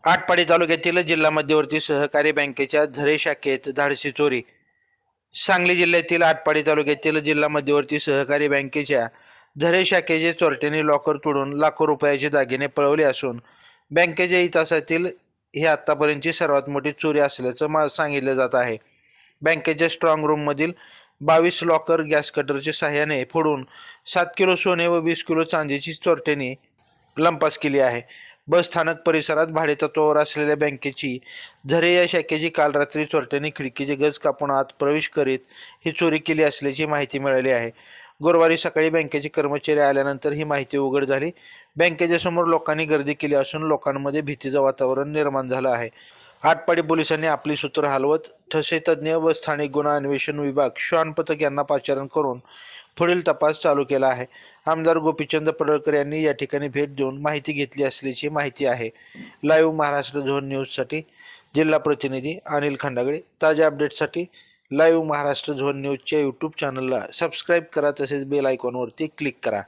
आटपाडी तालुक्यातील जिल्हा मध्यवर्ती सहकारी बँकेच्या झरे शाखेत धाडसी चोरी. सांगली जिल्ह्यातील आटपाडी तालुक्यातील जिल्हा मध्यवर्ती सहकारी बँकेच्या झरे शाखेचे चोरट्यांनी लॉकर तोडून लाखो रुपयाचे दागिने पळवले असून बँकेच्या इतिहासातील ही आतापर्यंतची सर्वात मोठी चोरी असल्याचं सांगितलं जात आहे. बँकेच्या स्ट्रॉंग रूम मधील 22 लॉकर गॅस कटरच्या सहाय्याने फोडून 7 किलो सोने व 20 किलो चांदीची चोरट्यांनी लंपास केली आहे. बस स्थानक परिसरात भाडेतत्वावर असलेल्या बँकेची झरे या शाखेची काल रात्री चोरट्यांनी खिडकीचे गज कापून आत प्रवेश करीत ही चोरी केली असल्याची माहिती मिळाली आहे. गुरुवारी सकाळी बँकेचे कर्मचारी आल्यानंतर ही माहिती उघड झाली. बँकेच्या समोर लोकांनी गर्दी केली असून लोकांमध्ये भीतीचं वातावरण निर्माण झालं आहे. आटपाडी पोलिसांनी आपली सूत्र हलवत ठसे तज्ज्ञ व स्थानिक गुन्हा अन्वेषण विभाग श्वान पथक यांना पाचारण करून पुढील तपास चालू केला आहे. आमदार गोपीचंद पडळकर यांनी या ठिकाणी भेट देऊन माहिती घेतली असल्याची माहिती आहे. लाईव्ह महाराष्ट्र झोन न्यूजसाठी जिल्हा प्रतिनिधी अनिल खंडागळे. ताज्या अपडेटसाठी लाईव्ह महाराष्ट्र झोन न्यूजच्या यूट्यूब चॅनलला सबस्क्राईब करा, तसेच बेल आयकॉनवरती क्लिक करा.